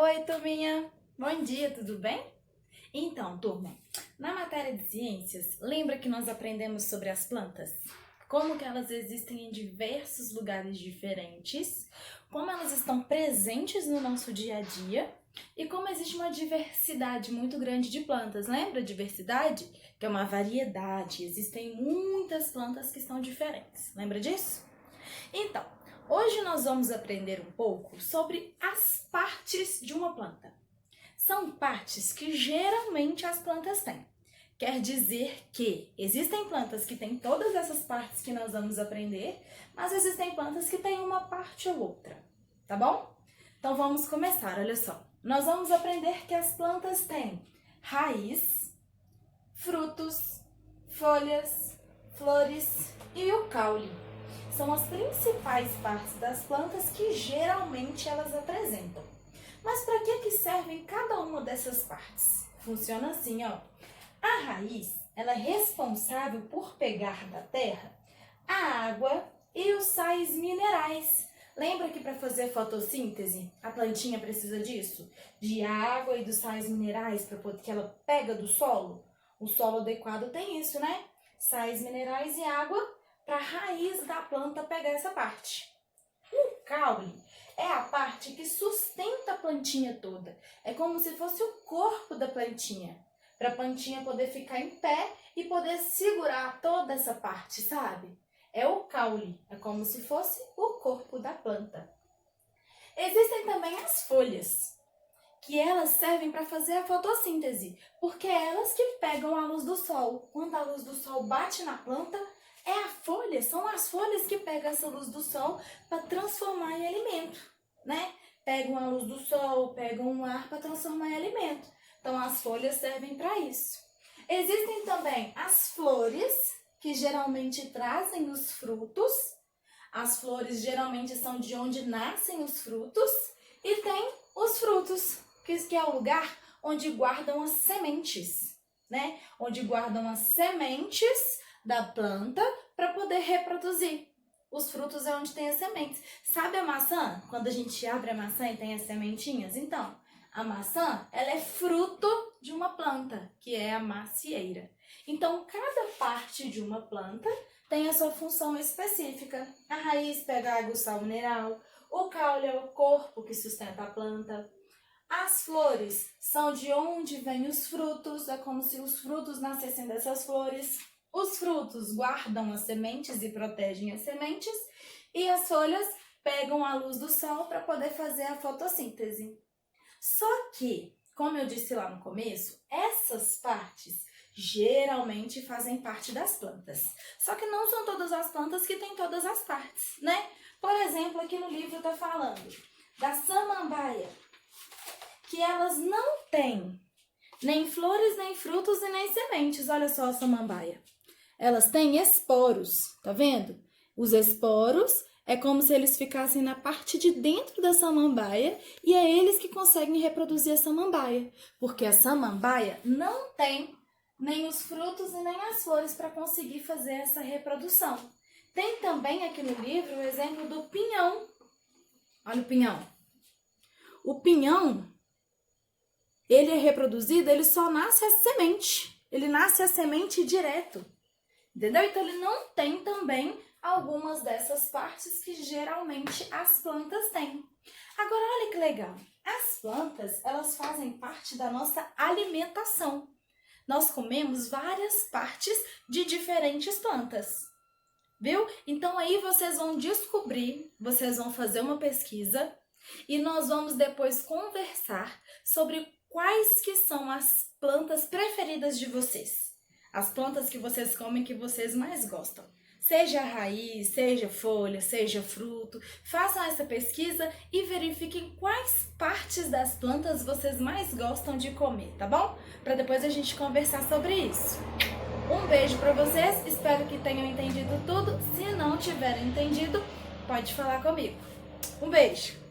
Oi, turminha! Bom dia, tudo bem? Então, turma, na matéria de ciências, lembra que nós aprendemos sobre as plantas? Como que elas existem em diversos lugares diferentes, como elas estão presentes no nosso dia a dia e como existe uma diversidade muito grande de plantas. Lembra diversidade? Que é uma variedade, existem muitas plantas que são diferentes. Lembra disso? Então, hoje nós vamos aprender um pouco sobre as partes de uma planta. São partes que geralmente as plantas têm. Quer dizer que existem plantas que têm todas essas partes que nós vamos aprender, mas existem plantas que têm uma parte ou outra, tá bom? Então vamos começar, olha só. Nós vamos aprender que as plantas têm raiz, frutos, folhas, flores e o caule. São as principais partes das plantas que geralmente elas apresentam. Mas para que servem cada uma dessas partes? Funciona assim, ó. A raiz, ela é responsável por pegar da terra a água e os sais minerais. Lembra que para fazer fotossíntese, a plantinha precisa disso? De água e dos sais minerais que ela pega do solo? O solo adequado tem isso, né? Sais minerais e água para a raiz da planta pegar essa parte. O caule é a parte que sustenta a plantinha toda. É como se fosse o corpo da plantinha, para a plantinha poder ficar em pé e poder segurar toda essa parte, sabe? É o caule, é como se fosse o corpo da planta. Existem também as folhas, que elas servem para fazer a fotossíntese, porque é elas que pegam a luz do sol. Quando a luz do sol bate na planta, é a folha, são as folhas que pegam essa luz do sol para transformar em alimento, né? Pegam a luz do sol, pegam o ar para transformar em alimento. Então, as folhas servem para isso. Existem também as flores, que geralmente trazem os frutos. As flores geralmente são de onde nascem os frutos. E tem os frutos, que é o lugar onde guardam as sementes, né? Onde guardam as sementes da planta para poder reproduzir. Os frutos é onde tem as sementes. Sabe a maçã? Quando a gente abre a maçã e tem as sementinhas? Então, a maçã, ela é fruto de uma planta, que é a macieira. Então, cada parte de uma planta tem a sua função específica. A raiz pega água e sal mineral. O caule é o corpo que sustenta a planta. As flores são de onde vêm os frutos. É como se os frutos nascessem dessas flores. Os frutos guardam as sementes e protegem as sementes, e as folhas pegam a luz do sol para poder fazer a fotossíntese. Só que, como eu disse lá no começo, essas partes geralmente fazem parte das plantas. Só que não são todas as plantas que têm todas as partes, né? Por exemplo, aqui no livro está falando da samambaia, que elas não têm nem flores, nem frutos e nem sementes. Olha só a samambaia. Elas têm esporos, tá vendo? Os esporos é como se eles ficassem na parte de dentro da samambaia e é eles que conseguem reproduzir a samambaia, porque a samambaia não tem nem os frutos e nem as flores para conseguir fazer essa reprodução. Tem também aqui no livro o exemplo do pinhão. Olha o pinhão. O pinhão, ele é reproduzido, ele só nasce a semente. Ele nasce a semente direto. Entendeu? Então, ele não tem também algumas dessas partes que geralmente as plantas têm. Agora, olha que legal. As plantas, elas fazem parte da nossa alimentação. Nós comemos várias partes de diferentes plantas. Viu? Então, aí vocês vão descobrir, vocês vão fazer uma pesquisa e nós vamos depois conversar sobre quais que são as plantas preferidas de vocês. As plantas que vocês comem que vocês mais gostam. Seja a raiz, seja folha, seja fruto. Façam essa pesquisa e verifiquem quais partes das plantas vocês mais gostam de comer, tá bom? Para depois a gente conversar sobre isso. Um beijo para vocês, espero que tenham entendido tudo. Se não tiverem entendido, pode falar comigo. Um beijo!